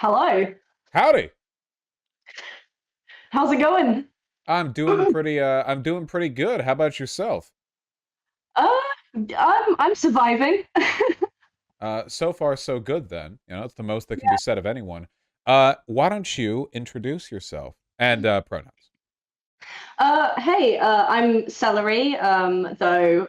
Hello. Howdy. How's it going? I'm doing pretty good. How about yourself? Uh, I'm surviving. So far so good then. You know, it's the most that can be Yeah. said of anyone. Why don't you introduce yourself and pronouns? Hey, I'm Celery. Though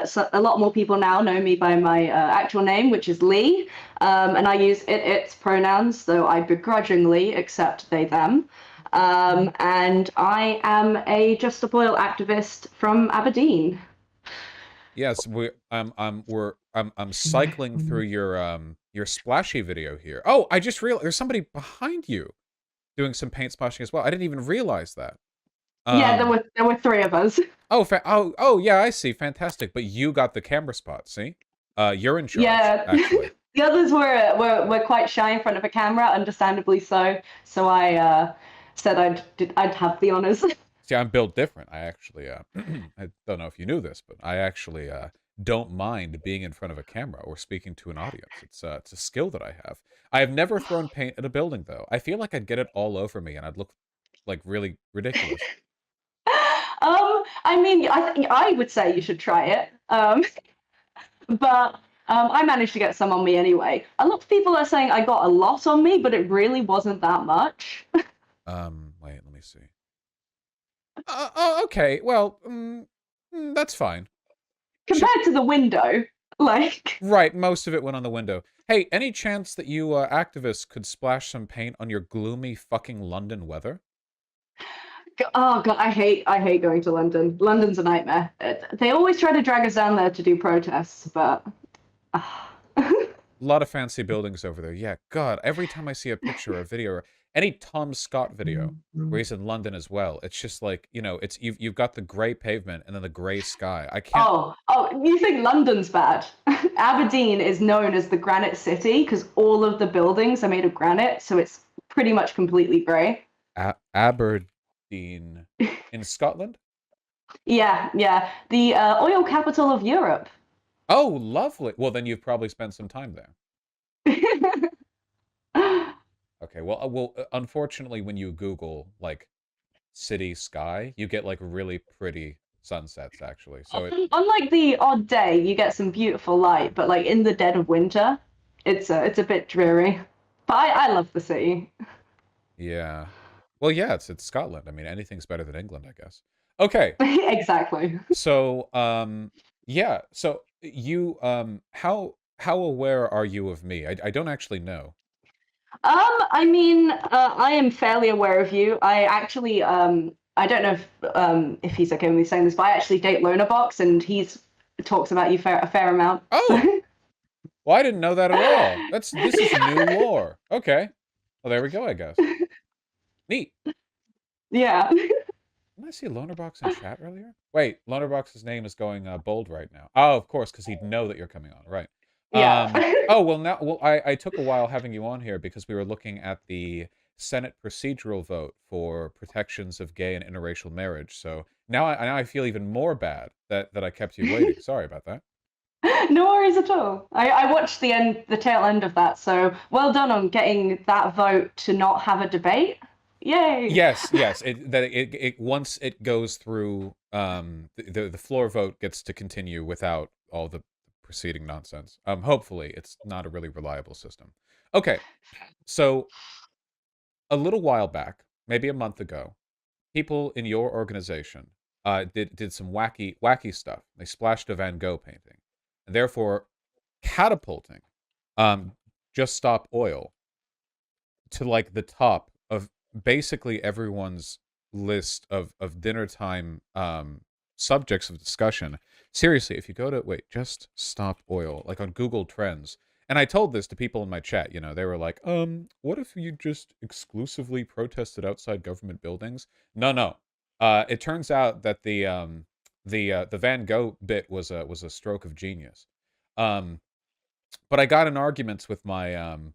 so a lot more people now know me by my actual name, which is Lee. And I use its pronouns, though I begrudgingly accept they, them. And I am a Just Stop Oil activist from Aberdeen. Yes, I'm cycling through your splashy video here. Oh, I just realized there's somebody behind you doing some paint splashing as well. I didn't even realize that. Yeah, there Um were there were three of us. oh yeah, I see. Fantastic. But you got the camera spot, see? You're in charge, Yeah, actually. the others were quite shy in front of a camera, understandably so. So I said I'd have the honors. See, I'm built different. I actually, I don't know if you knew this, but I actually don't mind being in front of a camera or speaking to an audience. It's a skill that I have. I have never thrown paint at a building, though. I feel like I'd get it all over me and I'd look like really ridiculous. I mean, I think I would say you should try it. But I managed to get some on me anyway. A lot of people are saying I got a lot on me, but it really wasn't that much Wait, let me see. Oh, okay. Well, that's fine. Should compared to the window. Like, Right, most of it went on the window. Hey, any chance that you activists could splash some paint on your gloomy fucking London weather? oh god, I hate going to London. London's a nightmare. They always try to drag us down there to do protests, but A lot of fancy buildings over there. Yeah, God, every time I see a picture or a video or any Tom Scott video where he's in London as well, it's just like, it's you've got the gray pavement and then the gray sky. I can't oh, you think London's bad? Aberdeen is known as the Granite City because all of the buildings are made of granite, so it's pretty much completely grey. Aberdeen in Scotland? Yeah, yeah. The oil capital of Europe. Oh, lovely. Well, then you've probably spent some time there. Okay, unfortunately, when you Google like city sky, you get like really pretty sunsets actually. So On like the odd day, you get some beautiful light, but like in the dead of winter, it's a bit dreary. But I love the city. yeah. Well, yeah, it's Scotland. I mean, anything's better than England, I guess. Okay. Exactly. So, yeah. So you how aware are you of me? I don't actually know. I mean, I am fairly aware of you. I actually, I don't know if he's okay with me saying this, but I actually date Box, and he's talks about you a fair amount. Oh, well, I didn't know that at all. This is new lore. Okay. Well, there we go, I guess. Neat. Yeah. Didn't I see Lonerbox in chat earlier? Wait, Lonerbox's name is going bold right now. Oh, of course, because he'd know that you're coming on, right? Yeah. Oh, well, I took a while having you on here because we were looking at the Senate procedural vote for protections of gay and interracial marriage. So now I feel even more bad that I kept you waiting. Sorry about that. No worries at all. I watched the tail end of that, so well done on getting that vote to not have a debate. Yay! Yes, yes. It once it goes through, the floor vote gets to continue without all the preceding nonsense. Hopefully, it's not a really reliable system. Okay, so a little while back, maybe a month ago, people in your organization did some wacky stuff. They splashed a Van Gogh painting, and therefore catapulting um, Just Stop Oil to like the top of basically everyone's list of dinner time subjects of discussion. Seriously, if you go to Just Stop Oil, like on Google Trends, and I told this to people in my chat, they were like, what if you just exclusively protested outside government buildings? No, no. It turns out that the Van Gogh bit was a stroke of genius. Um, but I got in arguments with my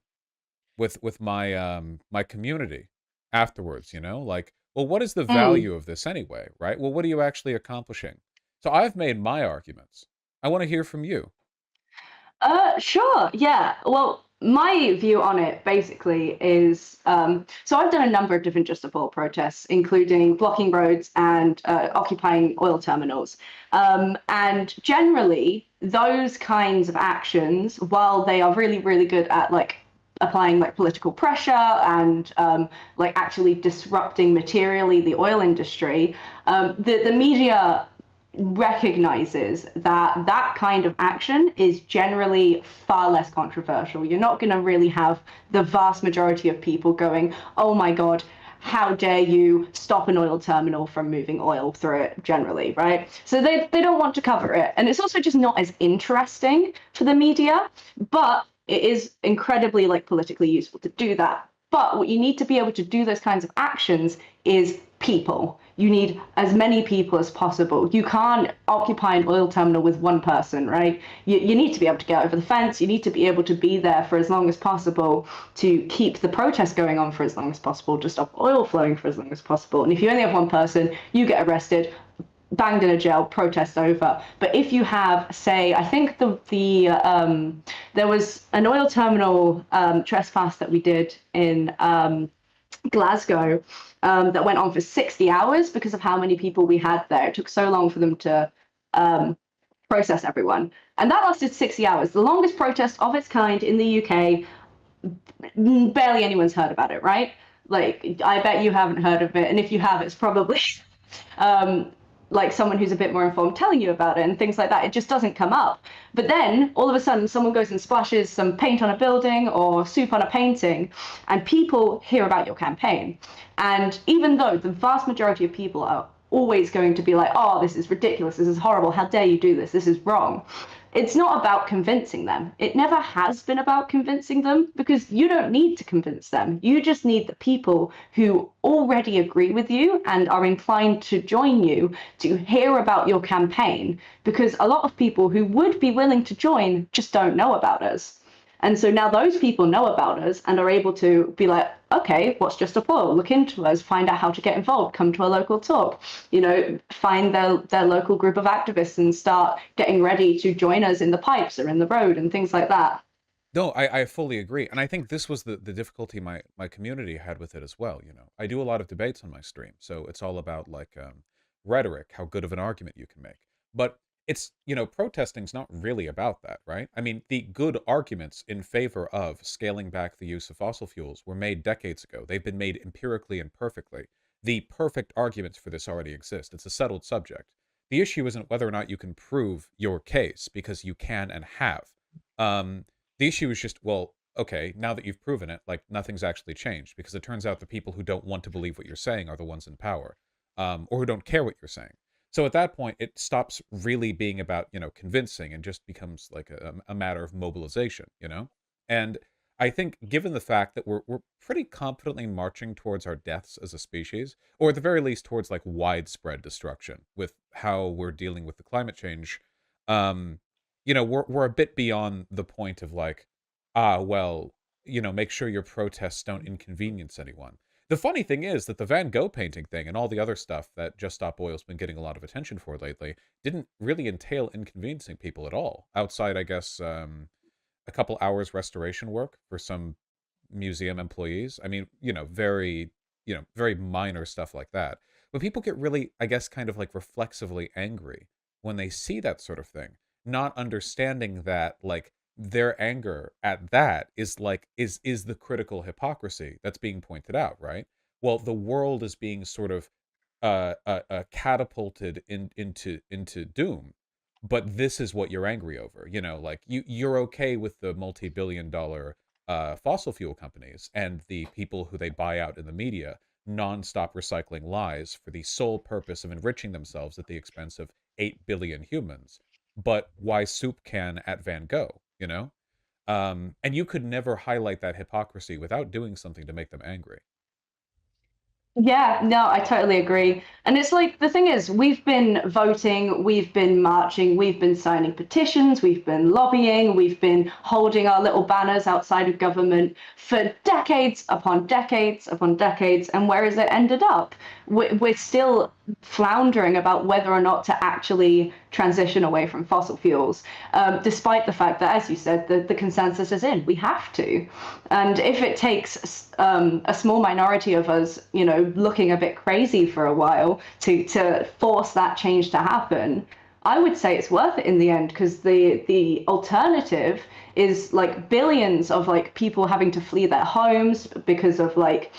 community afterwards, like, well, what is the Mm. value of this anyway, right? Well, what are you actually accomplishing? So I've made my arguments. I want to hear from you. Sure. Yeah. Well, my view on it basically is so I've done a number of different Just Stop Oil protests, including blocking roads and occupying oil terminals. And generally, those kinds of actions, while they are really, really good at like applying like political pressure and like actually disrupting materially the oil industry, the media recognizes that that kind of action is generally far less controversial. You're not going to really have the vast majority of people going, oh my God, how dare you stop an oil terminal from moving oil through it generally, right? So they don't want to cover it. And it's also just not as interesting for the media, but it is incredibly like politically useful to do that. But what you need to be able to do those kinds of actions is people. You need as many people as possible. You can't occupy an oil terminal with one person, right? You need to be able to get over the fence. You need to be able to be there for as long as possible to keep the protest going on for as long as possible, to stop oil flowing for as long as possible. And if you only have one person, you get arrested, banged in a jail, protest over. But if you have, say, I think there was an oil terminal trespass that we did in Glasgow that went on for 60 hours because of how many people we had there. It took so long for them to process everyone. And that lasted 60 hours, the longest protest of its kind in the UK. Barely anyone's heard about it, right? Like, I bet you haven't heard of it. And if you have, it's probably um, like someone who's a bit more informed telling you about it and things like that. It just doesn't come up. But then all of a sudden, someone goes and splashes some paint on a building or soup on a painting, and people hear about your campaign. And even though the vast majority of people are always going to be like, oh, this is ridiculous, this is horrible, how dare you do this is wrong. It's not about convincing them. It never has been about convincing them because you don't need to convince them. You just need the people who already agree with you and are inclined to join you to hear about your campaign, because a lot of people who would be willing to join just don't know about us. And so now those people know about us and are able to be like, okay, what's Just Stop Oil? Look into us, find out how to get involved, come to a local talk, find their local group of activists and start getting ready to join us in the pipes or in the road and things like that. No, I fully agree. And I think this was the difficulty my community had with it as well. I do a lot of debates on my stream. So it's all about like rhetoric, how good of an argument you can make. But protesting's not really about that, right? I mean, the good arguments in favor of scaling back the use of fossil fuels were made decades ago. They've been made empirically and perfectly. The perfect arguments for this already exist. It's a settled subject. The issue isn't whether or not you can prove your case, because you can and have. The issue is just, well, okay, now that you've proven it, like nothing's actually changed, because it turns out the people who don't want to believe what you're saying are the ones in power, or who don't care what you're saying. So at that point, it stops really being about, convincing and just becomes like a matter of mobilization. And I think given the fact that we're pretty confidently marching towards our deaths as a species, or at the very least towards like widespread destruction with how we're dealing with the climate change, um, we're a bit beyond the point of like, well, make sure your protests don't inconvenience anyone. The funny thing is that the Van Gogh painting thing and all the other stuff that Just Stop Oil's been getting a lot of attention for lately didn't really entail inconveniencing people at all, outside, I guess, a couple hours restoration work for some museum employees. I mean, very minor stuff like that. But people get really, I guess, kind of like reflexively angry when they see that sort of thing, not understanding that like their anger at that is like is the critical hypocrisy that's being pointed out, right? Well, the world is being sort of catapulted into doom, but this is what you're angry over. Like you're okay with the multi-billion-dollar fossil fuel companies and the people who they buy out in the media non-stop recycling lies for the sole purpose of enriching themselves at the expense of 8 billion humans. But why soup can at Van Gogh, and you could never highlight that hypocrisy without doing something to make them angry. Yeah, no, I totally agree. And it's like the thing is, we've been voting, we've been marching, we've been signing petitions, we've been lobbying, we've been holding our little banners outside of government for decades upon decades upon decades. And where has it ended up? we're still floundering about whether or not to actually transition away from fossil fuels, despite the fact that, as you said, the consensus is in. We have to. And if it takes a small minority of us, looking a bit crazy for a while to force that change to happen, I would say it's worth it in the end, because the alternative is like billions of like people having to flee their homes because of like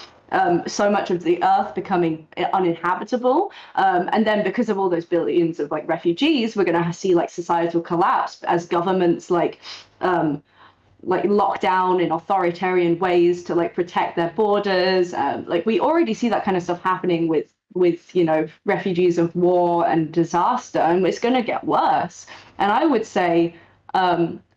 so much of the earth becoming uninhabitable, and then because of all those billions of like refugees, we're going to see like societal collapse as governments like lock down in authoritarian ways to like protect their borders. Like we already see that kind of stuff happening with refugees of war and disaster, and it's going to get worse. And I would say,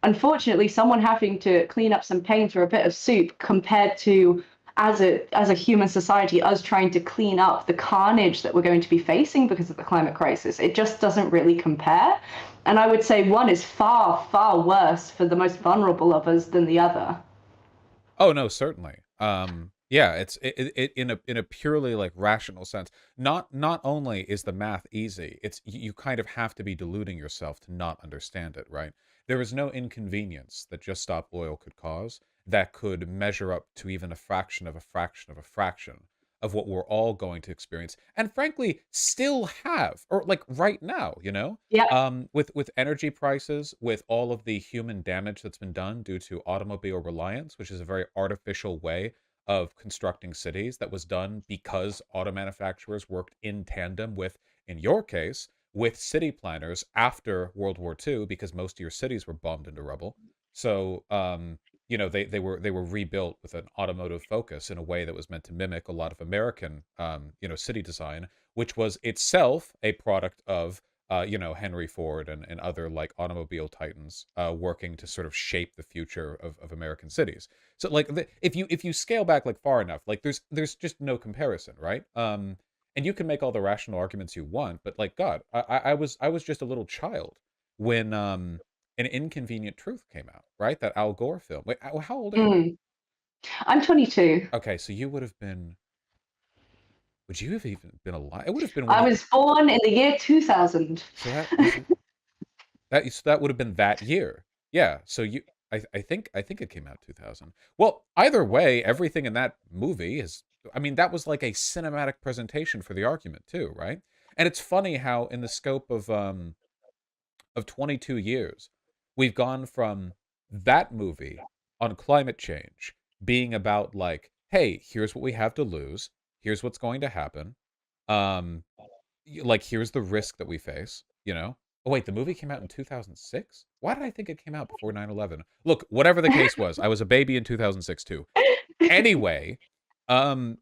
unfortunately, someone having to clean up some paint or a bit of soup compared to as a human society, us trying to clean up the carnage that we're going to be facing because of the climate crisis, it just doesn't really compare. And I would say one is far, far worse for the most vulnerable of us than the other. Oh no, certainly. Yeah, it in a purely like rational sense. Not only is the math easy, it's you kind of have to be deluding yourself to not understand it, right? There is no inconvenience that just stop oil could cause that could measure up to even a fraction of a fraction of a fraction of what we're all going to experience, and frankly still have, or like right now, Yeah. with energy prices, with all of the human damage that's been done due to automobile reliance, which is a very artificial way of constructing cities that was done because auto manufacturers worked in tandem with, in your case, with city planners after World War II, because most of your cities were bombed into rubble. So, they were rebuilt with an automotive focus in a way that was meant to mimic a lot of American, city design, which was itself a product of Henry Ford and other like automobile titans working to sort of shape the future of American cities. So like if you scale back like far enough, like there's just no comparison, right? And you can make all the rational arguments you want, but like God, I was just a little child when An Inconvenient Truth came out, right? That Al Gore film. Wait, how old are you? Mm. I'm 22. Okay, so you would have been. Would you have even been alive? It would have been when I you. was born in the year 2000. So that was that would have been that year. Yeah. So I think it came out 2000. Well, either way, everything in that movie is. I mean, that was like a cinematic presentation for the argument too, right? And it's funny how in the scope of 22 years, we've gone from that movie on climate change being about like, hey, here's what we have to lose, here's what's going to happen, um, like here's the risk that we face. Oh wait, the movie came out in 2006. Why did I think it came out before 9/11? Look, whatever the case was, I was a baby in 2006 too. Anyway, um,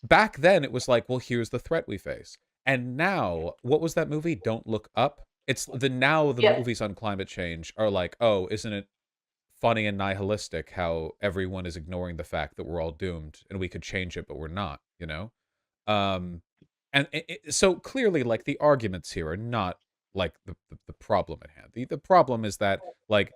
back then it was like, well, here's the threat we face. And now, what was that movie? Don't Look Up. It's the Yep. movies on climate change are like, oh, isn't it funny and nihilistic how everyone is ignoring the fact that we're all doomed and we could change it, but we're not. Um, and so clearly, like the arguments here are not like the problem at hand. The problem is that like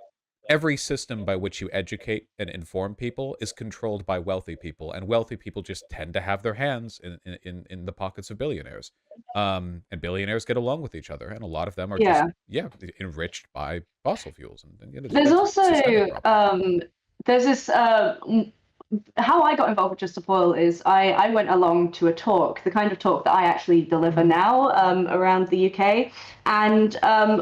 every system by which you educate and inform people is controlled by wealthy people, and wealthy people just tend to have their hands in the pockets of billionaires. And billionaires get along with each other, and a lot of them are just Yeah. enriched by fossil fuels, and There's that's a also systemic problem. there's this how I got involved with Just Stop Oil is I went along to a talk, the kind of talk that I actually deliver now around the UK. And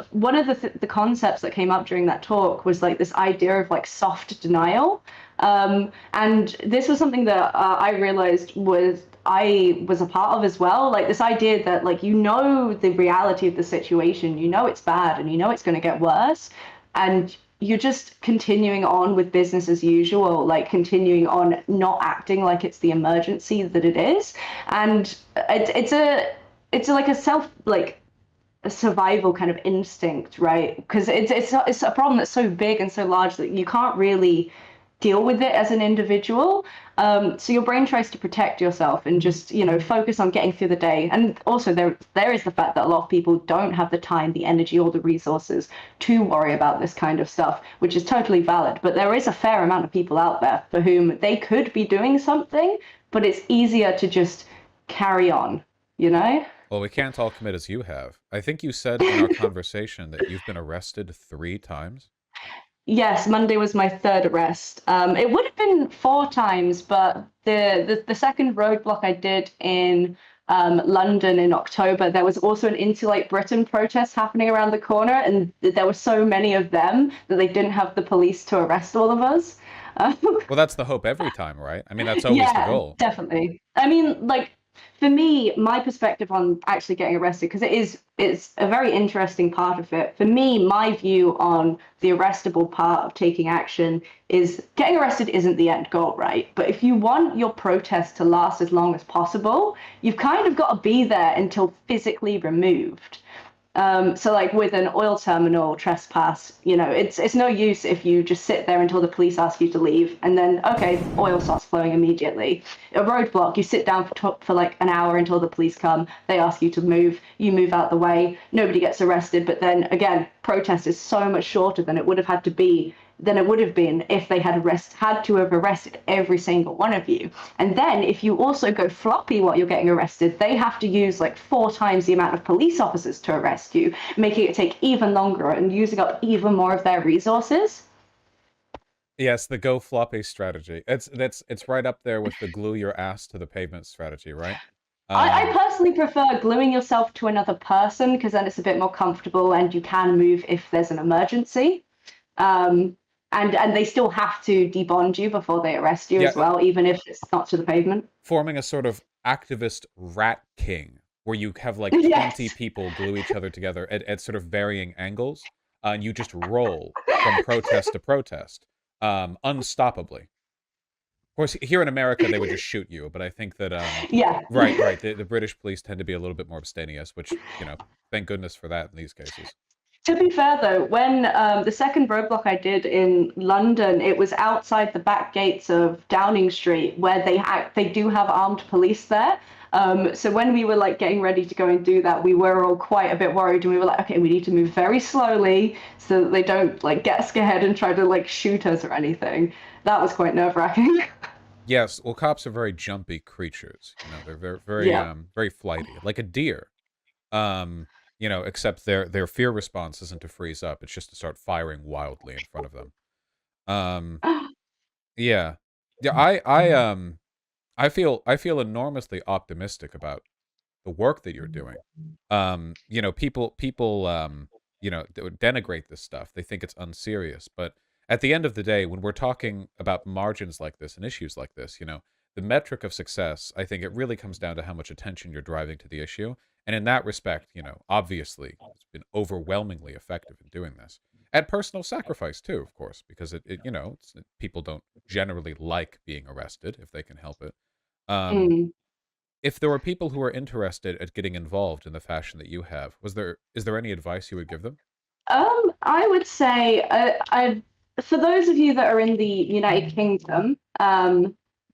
one of the concepts that came up during that talk was like this idea of like soft denial. And this was something that I realized I was a part of as well. Like this idea that like the reality of the situation, it's bad and it's going to get worse, and you're just continuing on with business as usual, like continuing on not acting like it's the emergency that it is. And it's like a self like a survival kind of instinct, right? Because it's a problem that's so big and so large that you can't really deal with it as an individual. So your brain tries to protect yourself and just, focus on getting through the day. And also there is the fact that a lot of people don't have the time, the energy, or the resources to worry about this kind of stuff, which is totally valid. But there is a fair amount of people out there for whom they could be doing something, but it's easier to just carry on. you know? Well, we can't all commit as you have. I think you said in our conversation that you've been arrested 3 times. Yes, Monday was my third arrest. It would have been four times, but the second roadblock I did in London in October, there was also an Insulate Britain protest happening around the corner, and there were so many of them that they didn't have the police to arrest all of us. Um, Well, that's the hope every time, right? I mean, that's always the yeah, goal. definitely. I mean, like for me, my perspective on actually getting arrested, because it's a very interesting part of it. For me, my view on the arrestable part of taking action is getting arrested isn't the end goal, right? But if you want your protest to last as long as possible, you've kind of got to be there until physically removed. So like with an oil terminal trespass, it's no use if you just sit there until the police ask you to leave and then okay, oil starts flowing immediately. A roadblock, you sit down for like an hour until the police come, they ask you to move, you move out the way, nobody gets arrested, but then again, protest is so much shorter than it would have had to be than it would have been if they had to have arrested every single one of you. And then if you also go floppy while you're getting arrested, they have to use like 4 times the amount of police officers to arrest you, making it take even longer and using up even more of their resources. Yes, the go floppy strategy. It's right up there with the glue your ass to the pavement strategy, right? I Um, personally prefer gluing yourself to another person because then it's a bit more comfortable and you can move if there's an emergency. Um, and they still have to debond you before they arrest you yeah, as well, even if it's not to the pavement. forming a sort of activist rat king where you have like 20 Yes. people glue each other together at sort of varying angles, and you just roll from protest to protest, unstoppably. Of course, here in America, they would just shoot you, but I think that, Yeah. right, the British police tend to be a little bit more abstemious, which, thank goodness for that in these cases. To be fair, though, when the second roadblock I did in London, it was outside the back gates of Downing Street, where they do have armed police there. So when we were like getting ready to go and do that, we were all quite a bit worried, and we were like, okay, we need to move very slowly so that they don't like get us ahead and try to like shoot us or anything. That was quite nerve-wracking. Yes, well, cops are very jumpy creatures. They're very, Yeah. very flighty, like a deer. Um, except their fear response isn't to freeze up; it's just to start firing wildly in front of them. Um, yeah, yeah. I feel enormously optimistic about the work that you're doing. People denigrate this stuff. They think it's unserious, but at the end of the day, when we're talking about margins like this and issues like this, the metric of success, I think it really comes down to how much attention you're driving to the issue. And in that respect, obviously, it's been overwhelmingly effective in doing this. At personal sacrifice too, of course, because people don't generally like being arrested if they can help it. Um, Mm. if there were people who are interested at getting involved in the fashion that you have, is there any advice you would give them? I would say, for those of you that are in the United Kingdom,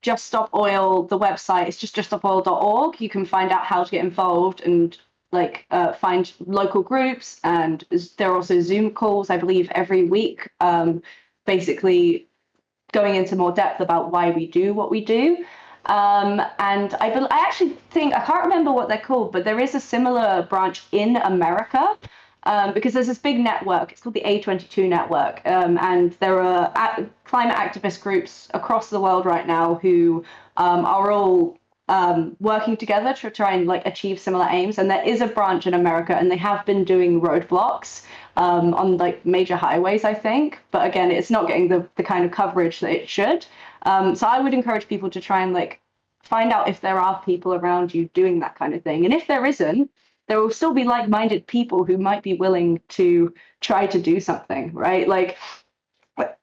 Just Stop Oil, the website is just juststopoil.org. You can find out how to get involved and like find local groups, and there are also Zoom calls, I believe, every week, basically going into more depth about why we do what we do. And I actually think, I can't remember what they're called, but there is a similar branch in America, because there's this big network. It's called the A22 network. And there are climate activist groups across the world right now who are all working together to try and like achieve similar aims. And there is a branch in America, and they have been doing roadblocks on like major highways, I think. But again, it's not getting the kind of coverage that it should. So I would encourage people to try and like find out if there are people around you doing that kind of thing. And if there isn't, there will still be like-minded people who might be willing to try to do something, right? Like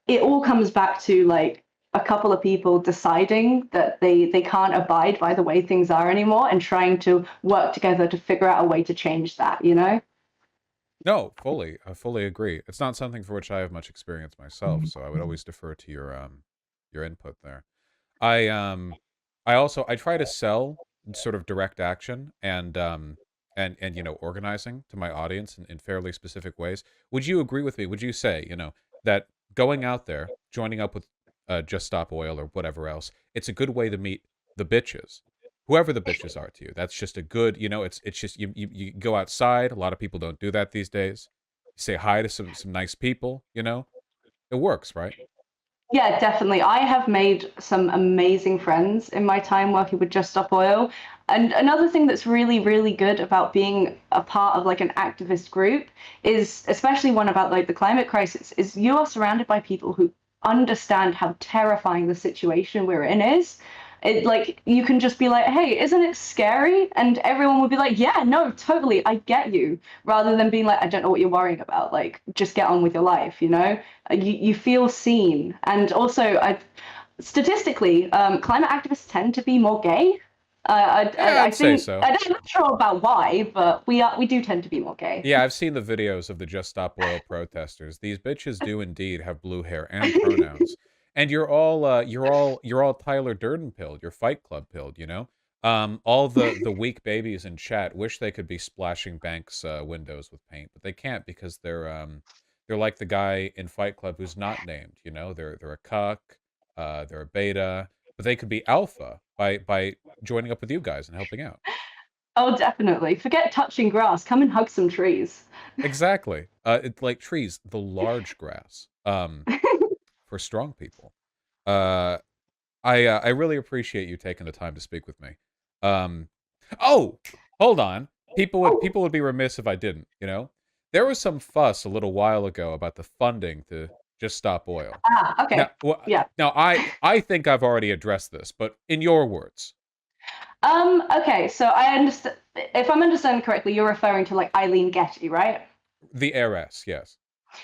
it all comes back to like a couple of people deciding that they can't abide by the way things are anymore and trying to work together to figure out a way to change that, you know? No, fully. I fully agree. It's not something for which I have much experience myself, so I would always defer to your input there. I I try to sell sort of direct action and organizing to my audience in fairly specific ways. Would you agree with me? Would you say, that going out there, joining up with Just Stop Oil or whatever else, it's a good way to meet the bitches whoever the bitches are to you. That's just a good, it's just you go outside. A lot of people don't do that these days. You say hi to some nice people, It works, right? Yeah, definitely. I have made some amazing friends in my time working with Just Stop Oil. And another thing that's really, really good about being a part of like an activist group is, especially one about like the climate crisis, is you are surrounded by people who understand how terrifying the situation we're in is. It like you can just be like, hey, isn't it scary? And everyone would be like, yeah, no, totally, I get you. Rather than being like, I don't know what you're worrying about. Like, just get on with your life, you know? You feel seen. And also, statistically, climate activists tend to be more gay. Yeah, I I'd say think so. I'm not sure about why, but we do tend to be more gay. Yeah, I've seen the videos of the Just Stop Oil protesters. These bitches do indeed have blue hair and pronouns. And you're all Tyler Durden pilled, you're Fight Club pilled. All the weak babies in chat wish they could be splashing banks windows with paint, but they can't because they're like the guy in Fight Club who's not named. They're a cuck, they're a beta, but they could be alpha by joining up with you guys and helping out. Oh, definitely. Forget touching grass. Come and hug some trees. Exactly. It's like trees, the large grass, for strong people. Uh, I really appreciate you taking the time to speak with me. Um, oh, hold on. Oh, People would be remiss if I didn't. There was some fuss a little while ago about the funding to Just Stop Oil. Now, okay. Yeah. now I think I've already addressed this, but in your words, Okay, so I understand. If I'm understanding correctly, you're referring to like Eileen Getty, right? the heiress, yes.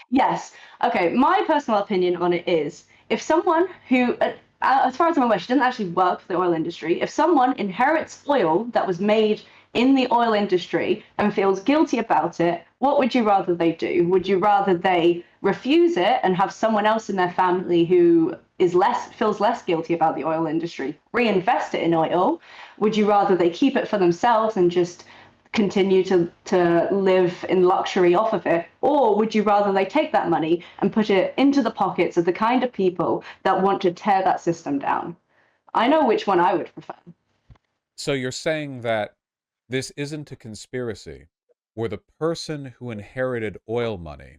Yes. Okay. My personal opinion on it is if someone who, as far as I'm aware, she doesn't actually work for the oil industry. If someone inherits oil that was made in the oil industry and feels guilty about it, what would you rather they do? Would you rather they refuse it and have someone else in their family who is less feels less guilty about the oil industry reinvest it in oil? Would you rather they keep it for themselves and just continue to live in luxury off of it? Or would you rather they take that money and put it into the pockets of the kind of people that want to tear that system down? I know which one I would prefer. So you're saying that this isn't a conspiracy where the person who inherited oil money,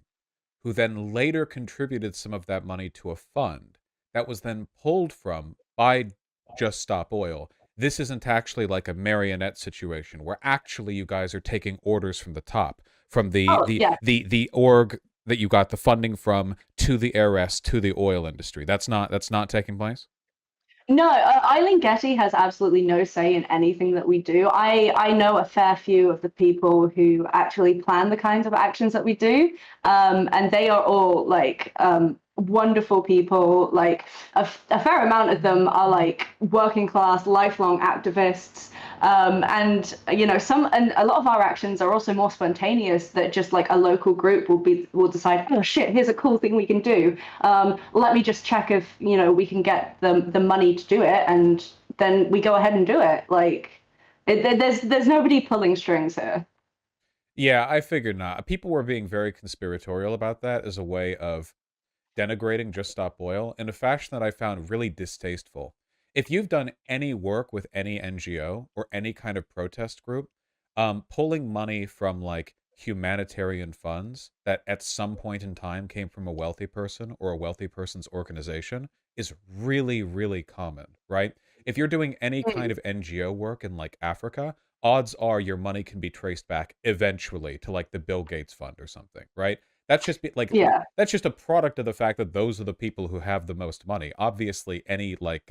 who then later contributed some of that money to a fund that was then pulled from by Just Stop Oil, this isn't actually like a marionette situation where actually you guys are taking orders from the top, from the Oh, the yeah. the org that you got the funding from to the heiress to the oil industry. That's not taking place? No, Eileen Getty has absolutely no say in anything that we do. I know a fair few of the people who actually plan the kinds of actions that we do, and they are all like wonderful people. Like a fair amount of them are like working class, lifelong activists. And some and a lot of our actions are also more spontaneous. That just like a local group will decide, oh shit, here's a cool thing we can do. Let me just check if we can get the money to do it, and then we go ahead and do it. Like there's nobody pulling strings here. Yeah, I figured not. People were being very conspiratorial about that as a way of denigrating Just Stop Oil in a fashion that I found really distasteful. If you've done any work with any NGO or any kind of protest group, pulling money from like humanitarian funds that at some point in time came from a wealthy person or a wealthy person's organization is really, really common, right? If you're doing any kind Mm, of NGO work in like Africa, odds are your money can be traced back eventually to like the Bill Gates Fund or something, right? That's just yeah. that's just a product of the fact that those are the people who have the most money. Obviously, any like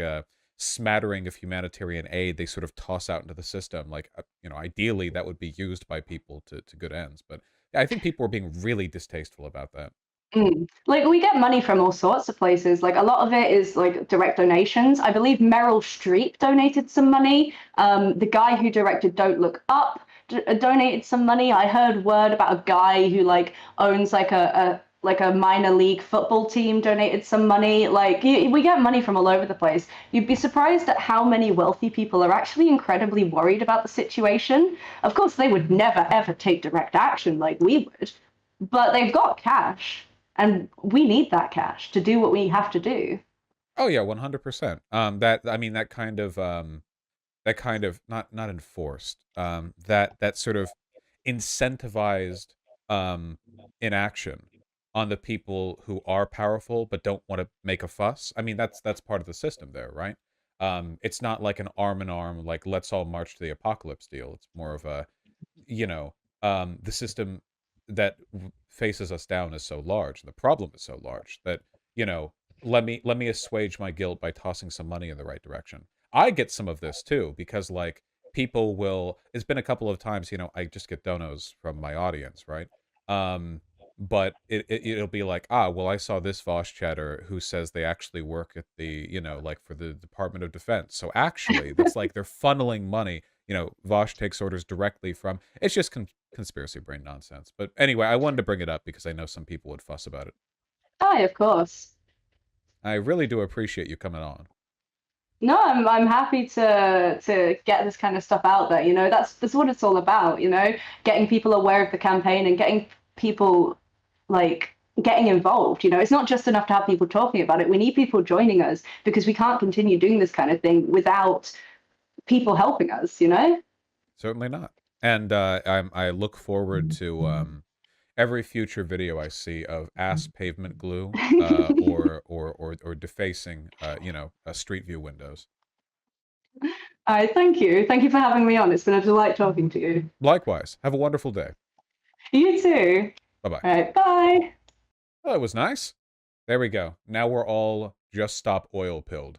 smattering of humanitarian aid they sort of toss out into the system, like ideally that would be used by people to good ends. But yeah, I think people were being really distasteful about that. Like we get money from all sorts of places. Like a lot of it is like direct donations. I believe Meryl Streep donated some money. The guy who directed Don't Look Up donated some money. I heard word about a guy who like owns like a minor league football team donated some money. Like we get money from all over the place. You'd be surprised at how many wealthy people are actually incredibly worried about the situation. Of course, they would never ever take direct action like we would, but they've got cash and we need that cash to do what we have to do. Oh yeah, 100%. That I mean that kind of that kind of not enforced, that sort of incentivized inaction on the people who are powerful but don't want to make a fuss. I mean, that's part of the system there, right? It's not like an arm in arm, like let's all march to the apocalypse deal. It's more of a, you know, the system that faces us down is so large, and the problem is so large that, you know, let me assuage my guilt by tossing some money in the right direction. I get some of this too because like people will. It's been a couple of times, you know, I just get donos from my audience, right? Um, but it'll be like, ah, well, I saw this Vaush chatter who says they actually work at the, you know, like for the Department of Defense. So actually, that's like they're funneling money. You know, Vaush takes orders directly from. It's just conspiracy brain nonsense. But anyway, I wanted to bring it up because I know some people would fuss about it. Hi, of course. I really do appreciate you coming on. No, I'm happy to get this kind of stuff out there. You know, that's what it's all about, you know, getting people aware of the campaign and getting people like getting involved. You know, it's not just enough to have people talking about it. We need people joining us because we can't continue doing this kind of thing without people helping us, you know? Certainly not. And I look forward to every future video I see of ass pavement glue or defacing you know, street view windows. All right, thank you. Thank you for having me on. It's been a delight talking to you. Likewise, have a wonderful day. You too. Bye bye. All right, bye. Oh, that was nice. There we go. Now we're all just stop oil pilled.